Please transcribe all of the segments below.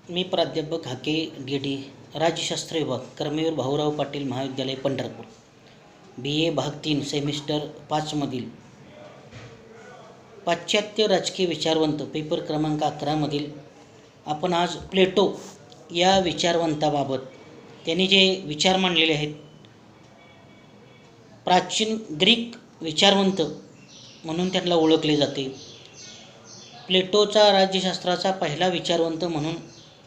मी प्राध्यापक हाके डी राज्यशास्त्र विभाग कर्मवीर भाऊराव पाटील महाविद्यालय पंढरपूर BA भाग 3 सेमिस्टर 5 मधील पाश्चात्य राजकीय विचारवंत पेपर क्रमांक 11 मधील आपण आज प्लेटो या विचारवंताबाबत त्यांनी जे विचार मांडलेले आहेत, प्राचीन ग्रीक विचारवंत म्हणून त्यांना ओळखले जाते. प्लेटोचा राज्यशास्त्राचा पहिला विचारवंत म्हणून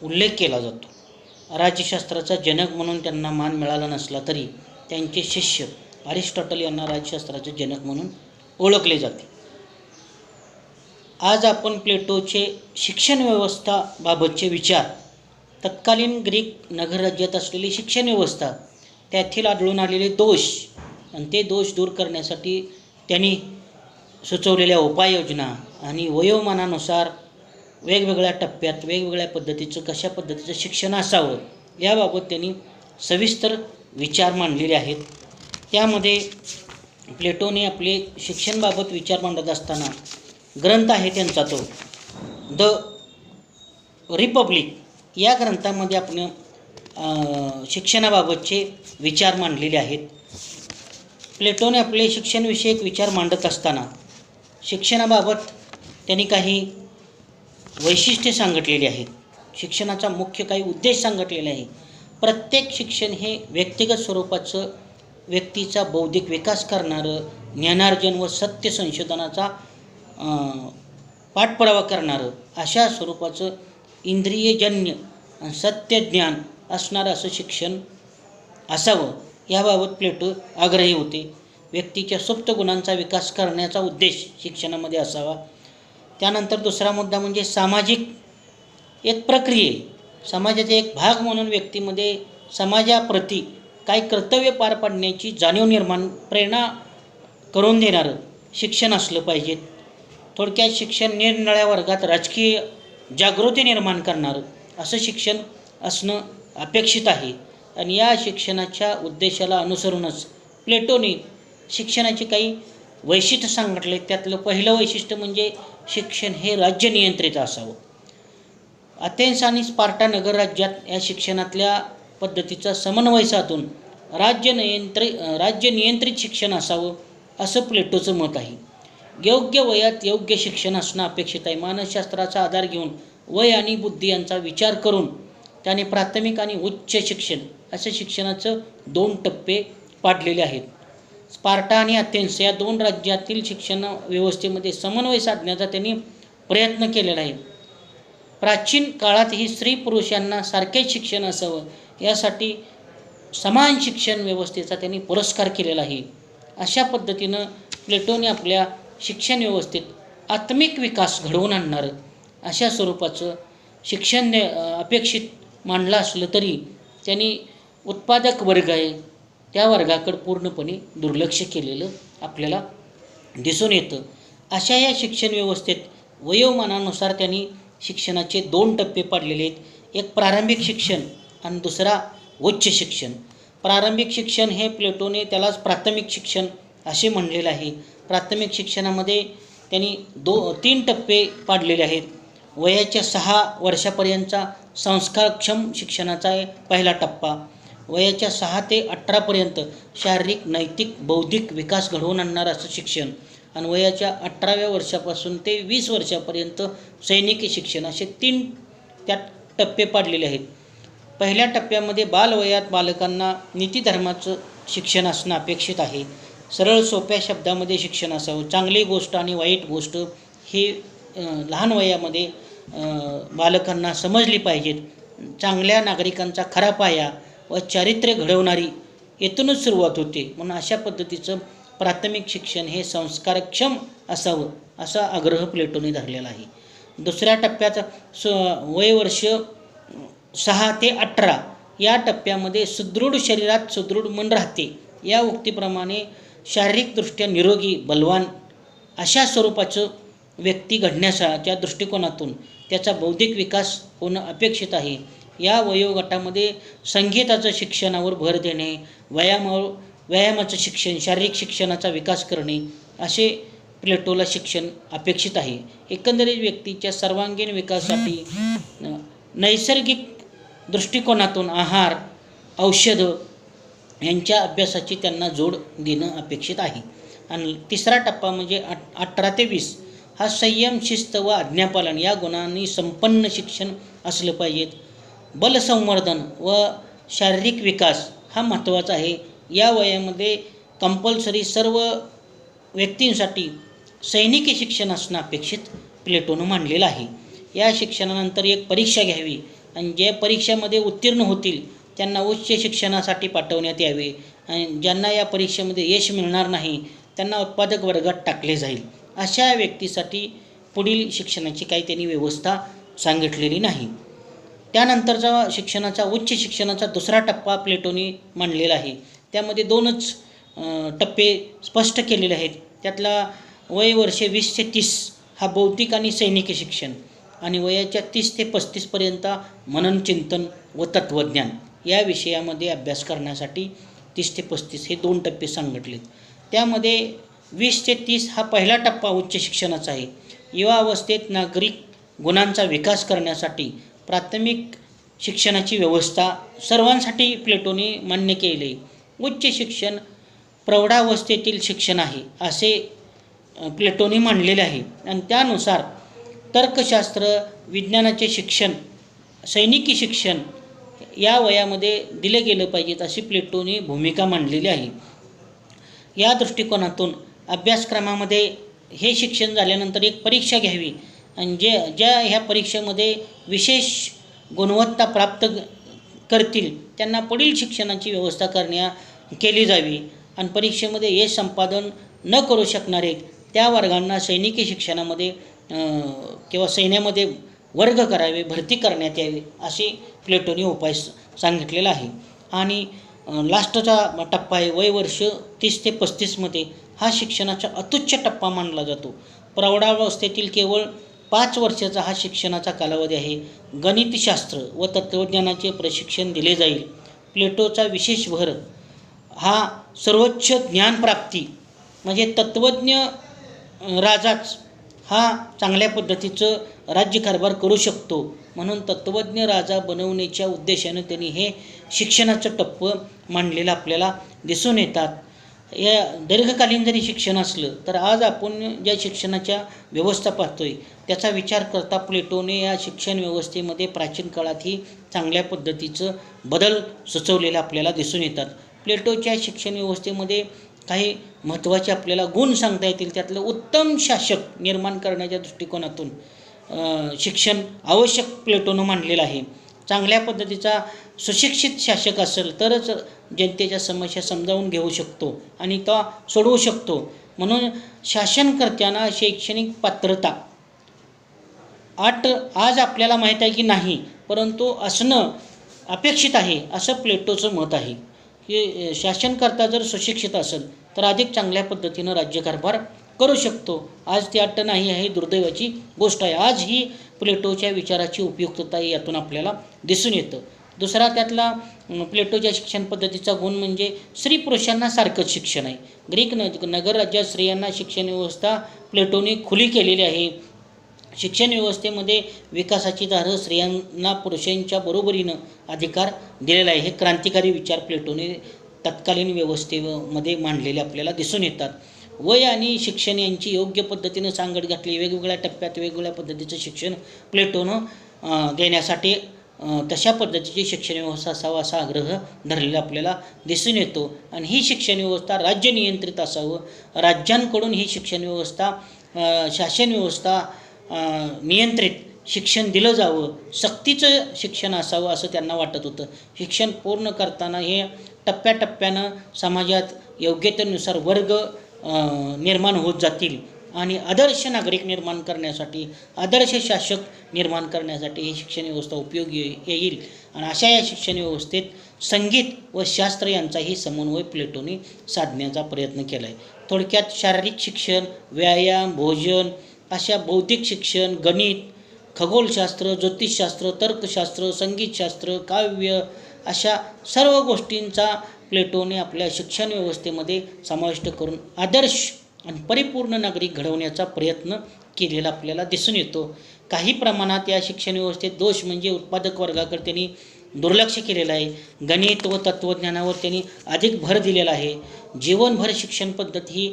उल्लेख केला जातो. राज्यशास्त्राचा जनक म्हणून त्यांना मान मिळाला नसला तरी त्यांचे शिष्य अरिस्टॉटल यांना राज्यशास्त्राचे जनक म्हणून ओळखले जाते. आज आपण प्लेटोचे शिक्षण व्यवस्थाबाबतचे विचार, तत्कालीन ग्रीक नगरराज्यात असलेली शिक्षण व्यवस्था, त्यातील आढळून आलेले दोष आणि ते दोष दूर करण्यासाठी त्यांनी सुचवलेल्या उपाययोजना आणि वयोमानानुसार वेगवेगळ्या टप्प्यात वेगवेगळ्या पद्धतीचं कशा पद्धतीचं शिक्षण असावं याबाबत त्यांनी सविस्तर विचार मांडलेले आहेत. त्यामध्ये प्लेटोने आपले शिक्षणाबाबत विचार मांडत असताना ग्रंथ आहे त्यांचा तो द रिपब्लिक या ग्रंथामध्ये आपण शिक्षणाबाबतचे विचार मांडलेले आहेत. प्लेटोने आपले शिक्षणविषयक विचार मांडत असताना शिक्षणाबाबत त्यांनी काही वैशिष्ट्ये सांगितलेली आहेत. शिक्षणाचा मुख्य काही उद्देश सांगितलेला आहे. प्रत्येक शिक्षण हे व्यक्तिगत स्वरूपाचं, व्यक्तीचा बौद्धिक विकास करणारं, ज्ञानार्जन व सत्य संशोधनाचा पाठपुरावा करणारं अशा स्वरूपाचं इंद्रियजन्य सत्य ज्ञान असणारं असं शिक्षण असावं याबाबत प्लेटो आग्रही होते. व्यक्तीच्या सुप्त गुणांचा विकास करण्याचा उद्देश शिक्षणामध्ये असावा. त्यानंतर दुसरा मुद्दा म्हणजे सामाजिक एक प्रक्रिये, समाजाचा एक भाग म्हणून व्यक्तीमध्ये समाजाप्रती काही कर्तव्य पार पाडण्याची जाणीव निर्माण, प्रेरणा करून देणारं शिक्षण असलं पाहिजे. थोडक्यात शिक्षण निरनिराळ्या वर्गात राजकीय जागृती निर्माण करणारं असं शिक्षण असणं अपेक्षित आहे. आणि या शिक्षणाच्या उद्देशाला अनुसरूनच प्लेटोने शिक्षणाची काही वैशिष्ट्य सांगितले. त्यातलं पहिलं वैशिष्ट्य म्हणजे शिक्षण हे राज्य नियंत्रित असावं. अथेन्स आणि स्पार्टा नगरराज्यात या शिक्षणातल्या पद्धतीचा समन्वय साधून राज्य नियंत्रित शिक्षण असावं असं प्लेटोचं मत आहे. योग्य वयात योग्य शिक्षण असणं अपेक्षित आहे. मानसशास्त्राचा आधार घेऊन वय आणि बुद्धी यांचा विचार करून त्याने प्राथमिक आणि उच्च शिक्षण असं शिक्षणाचं 2 टप्पे पाडलेले आहेत. स्पार्टा आणि अथेन्स या 2 राज्यातील शिक्षण व्यवस्थेमध्ये समन्वय साधण्याचा त्यांनी प्रयत्न केलेला आहे. प्राचीन काळातही स्त्री पुरुष यांना सारखेच शिक्षण असावं यासाठी समान शिक्षण व्यवस्थेचा त्यांनी पुरस्कार केलेला आहे. अशा पद्धतीनं प्लेटोने आपल्या शिक्षण व्यवस्थेत आत्मिक विकास घडवून आणणारं अशा स्वरूपाचं शिक्षण अपेक्षित मांडलं असलं तरी त्यांनी उत्पादक वर्ग आहे त्या वर्गाकडे पूर्णपणे दुर्लक्ष केलेलं आपल्याला दिसून येतं. अशा या शिक्षण व्यवस्थेत वयोमानानुसार त्यांनी शिक्षणाचे 2 टप्पे पाडलेले आहेत. एक प्रारंभिक शिक्षण आणि दुसरा उच्च शिक्षण. प्रारंभिक शिक्षण हे प्लेटोने त्यालाच प्राथमिक शिक्षण असे म्हणलेलं आहे. प्राथमिक शिक्षणामध्ये त्यांनी 3 टप्पे पाडलेले आहेत. वयाच्या 6 वर्षापर्यंतचा संस्कारक्षम शिक्षणाचा पहिला टप्पा, वयाच्या 6 ते 18पर्यंत शारीरिक, नैतिक, बौद्धिक विकास घडवून आणणारं असं शिक्षण, आणि वयाच्या 18व्या वर्षापासून ते 20 वर्षापर्यंत सैनिकी शिक्षण, असे 3 त्यात टप्पे पाडलेले आहेत. पहिल्या टप्प्यामध्ये बालवयात बालकांना नीतिधर्माचं शिक्षण असणं अपेक्षित आहे. सरळ सोप्या शब्दामध्ये शिक्षण असावं. चांगली गोष्ट आणि वाईट गोष्ट हे लहान वयामध्ये बालकांना समजली पाहिजेत. चांगल्या नागरिकांचा खरा पाया व चारित्र्य घडवणारी येथूनच सुरुवात होते. म्हणून अशा पद्धतीचं प्राथमिक शिक्षण हे संस्कारक्षम असावं असा आग्रह प्लेटोने धरलेला आहे. दुसऱ्या टप्प्यात वयवर्ष 6 ते 18 या टप्प्यामध्ये सुदृढ शरीरात सुदृढ मन राहते या उक्तीप्रमाणे शारीरिकदृष्ट्या निरोगी, बलवान अशा स्वरूपाचं व्यक्ती घडण्याच्या दृष्टिकोनातून त्याचा बौद्धिक विकास होणं अपेक्षित आहे. या वयोगटामध्ये संगीताचं शिक्षणावर भर देणे, व्यायामाचं शिक्षण, शारीरिक शिक्षणाचा विकास करणे असे प्लेटोला शिक्षण अपेक्षित आहे. एकंदरीत व्यक्तीच्या सर्वांगीण विकासासाठी नैसर्गिक दृष्टिकोनातून आहार, औषधं यांच्या अभ्यासाची त्यांना जोड देणं अपेक्षित आहे. आणि तिसरा टप्पा म्हणजे 18 ते 20 हा संयम, शिस्त व आज्ञापालन या गुणांनी संपन्न शिक्षण असलं पाहिजेत. बलसंवर्धन व शारीरिक विकास हा महत्त्वाचा आहे. या वयामध्ये कंपल्सरी सर्व व्यक्तींसाठी सैनिकी शिक्षण असणं अपेक्षित प्लेटोनं मांडलेलं आहे. या शिक्षणानंतर एक परीक्षा घ्यावी आणि जे परीक्षेमध्ये उत्तीर्ण होतील त्यांना उच्च शिक्षणासाठी पाठवण्यात यावे आणि ज्यांना या परीक्षेमध्ये यश मिळणार नाही त्यांना उत्पादक वर्गात टाकले जाईल. अशा व्यक्तीसाठी पुढील शिक्षणाची काही त्यांनी व्यवस्था सांगितलेली नाही. त्यानंतरचा शिक्षणाचा उच्च शिक्षणाचा दुसरा टप्पा प्लेटोने मांडलेला आहे. त्यामध्ये 2च टप्पे स्पष्ट केलेले आहेत. त्यातला वय वर्षे 20 ते 30 हा बौद्धिक आणि सैनिकी शिक्षण आणि वयाच्या 30 ते 35पर्यंत मनन, चिंतन व तत्त्वज्ञान या विषयामध्ये अभ्यास करण्यासाठी 30 ते 35 हे 2 टप्पे सांगितलेत. त्यामध्ये 20 ते 30 हा पहिला टप्पा उच्च शिक्षणाचा आहे. युवा अवस्थेत नागरिक गुणांचा विकास करण्यासाठी प्राथमिक शिक्षणाची व्यवस्था सर्वांसाठी प्लेटोने मान्य केले आहे. उच्च शिक्षण प्रौढावस्थेतील शिक्षण आहे असे प्लेटोने मांडलेले आहे आणि त्यानुसार तर्कशास्त्र, विज्ञानाचे शिक्षण, सैनिकी शिक्षण या वयामध्ये दिले गेलं पाहिजेत अशी प्लेटोने भूमिका मांडलेली आहे. या दृष्टिकोनातून अभ्यासक्रमामध्ये हे शिक्षण झाल्यानंतर एक परीक्षा घ्यावी आणि ज्या ह्या परीक्षेमध्ये विशेष गुणवत्ता प्राप्त करतील त्यांना पुढील शिक्षणाची व्यवस्था केली जावी आणि परीक्षेमध्ये यश संपादन न करू शकणारे त्या वर्गांना सैनिकी शिक्षणामध्ये किंवा सैन्यामध्ये वर्ग करावे, भरती करण्यात यावी असे प्लेटोने उपाय सांगितलेला आहे. आणि लास्टचा टप्पा आहे वय वर्ष 30 ते 35मध्ये हा शिक्षणाचा अत्युच्च टप्पा मानला जातो. प्रौढावस्थेतील केवळ 5 वर्षाचा हा शिक्षणाचा कालावधी आहे. गणितशास्त्र व तत्त्वज्ञानाचे प्रशिक्षण दिले जाईल. प्लेटोचा विशेष भर हा सर्वोच्च ज्ञानप्राप्ती म्हणजे तत्त्वज्ञ राजाच हा चांगल्या पद्धतीचं राज्यकारभार करू शकतो म्हणून तत्त्वज्ञ राजा बनवण्याच्या उद्देशानं त्यांनी हे शिक्षणाचं टप्पं मांडलेलं आपल्याला दिसून येतात. या दीर्घकालीन जरी शिक्षण असलं तर आज आपण ज्या शिक्षणाच्या व्यवस्था पाहतोय त्याचा विचार करता प्लेटोने या शिक्षण व्यवस्थेमध्ये प्राचीन काळातही चांगल्या पद्धतीचं बदल सुचवलेलं आपल्याला दिसून येतात. प्लेटोच्या शिक्षण व्यवस्थेमध्ये काही महत्त्वाचे आपल्याला गुण सांगता येतील. त्यातलं उत्तम शासक निर्माण करण्याच्या दृष्टिकोनातून शिक्षण आवश्यक प्लेटोनं मांडलेलं आहे. चांगल्या पद्धतीचा सुशिक्षित शासक असेल तरच जनतेच्या समस्या समजावून घेऊ शकतो आणि तो सोडवू शकतो. म्हणून शासनकर्त्यांना शैक्षणिक पात्रता आज आपल्याला माहीत आहे की नाही, परंतु असणं अपेक्षित आहे असं प्लेटोचं मत आहे की शासनकर्ता जर सुशिक्षित असेल तर अधिक चांगल्या पद्धतीनं राज्यकारभार करू शकतो. आज ती अट नाही ही दुर्दैवाची गोष्ट आहे. आज ही प्लेटोच्या विचाराची उपयुक्तता यातून आपल्याला दिसून येतं. दुसरा त्यातला प्लेटोच्या शिक्षण पद्धतीचा गुण म्हणजे स्त्री पुरुषांना सारखंच शिक्षण आहे. ग्रीक नगर राज्यात स्त्रियांना शिक्षण व्यवस्था प्लेटोने खुली केलेली आहे. शिक्षण व्यवस्थेमध्ये विकासाची दारं स्त्रियांना पुरुषांच्या बरोबरीनं अधिकार दिलेला आहे. हे क्रांतिकारी विचार प्लेटोने तत्कालीन व्यवस्थेमध्ये मांडलेले आपल्याला दिसून येतात. वय आणि शिक्षण यांची योग्य पद्धतीनं सांगड घातली. वेगवेगळ्या टप्प्यात वेगवेगळ्या पद्धतीचं शिक्षण प्लेटोनं देण्यासाठी तशा पद्धतीची शिक्षण व्यवस्था असावा असा आग्रह धरलेला आपल्याला दिसून येतो. आणि ही शिक्षण व्यवस्था राज्य नियंत्रित असावं, राज्यांकडून ही शिक्षण व्यवस्था शासन व्यवस्था नियंत्रित शिक्षण दिलं जावं, सक्तीचं शिक्षण असावं असं त्यांना वाटत होतं. शिक्षण पूर्ण करताना हे टप्प्याटप्प्यानं समाजात योग्यतेनुसार वर्ग निर्माण होत जातील आणि आदर्श नागरिक निर्माण करण्यासाठी, आदर्श शासक निर्माण करण्यासाठी ही शिक्षण व्यवस्था उपयोगी येईल. आणि अशा या शिक्षण व्यवस्थेत संगीत व शास्त्र यांचाही समन्वय प्लेटोने साधण्याचा प्रयत्न केला आहे. थोडक्यात शारीरिक शिक्षण, व्यायाम, भोजन, अशा बौद्धिक शिक्षण, गणित, खगोलशास्त्र, ज्योतिषशास्त्र, तर्कशास्त्र, संगीतशास्त्र, काव्य अशा सर्व गोष्टींचा प्लेटोने आपल्या शिक्षण व्यवस्थेमध्ये समाविष्ट करून आदर्श आणि परिपूर्ण नागरिक घडवण्याचा प्रयत्न केलेला आपल्याला दिसून येतो. काही प्रमाणात या शिक्षण व्यवस्थेत दोष म्हणजे उत्पादक वर्गाकडे त्यांनी दुर्लक्ष केलेलं आहे. गणित व तत्त्वज्ञानावर त्यांनी अधिक भर दिलेला आहे. जीवनभर शिक्षण पद्धती ही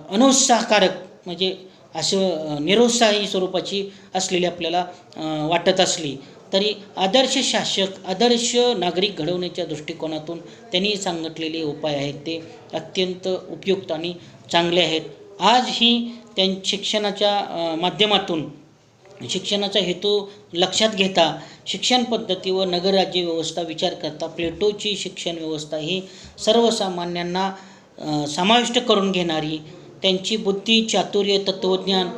अनुत्साहकारक म्हणजे असं निरुत्साही स्वरूपाची असलेली आपल्याला वाटत असली तरी आदर्श शासक आदर्श नागरिक घडवण्याच्या दृष्टिकोनातून त्यांनी सांगितलेले उपाय आहेत ते अत्यंत उपयुक्त आणि चांगले आहेत. आज ही शिक्षणाच्या माध्यमातून शिक्षणाचा हेतू लक्षात घेता शिक्षण पद्धती व नगरराज्य व्यवस्था विचार करता प्लेटोची शिक्षण व्यवस्था ही सर्वसामान्यांना समाविष्ट करून घेणारी, त्यांची बुद्धी चातुर्य तत्त्वज्ञान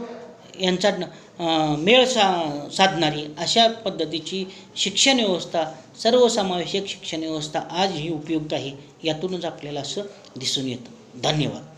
यांचा मेळ साधणारी अशा पद्धतीची शिक्षण व्यवस्था, सर्वसमावेशक शिक्षण व्यवस्था आज ही उपयुक्त आहे. यातूनच आपल्याला असं दिसून येतं. धन्यवाद.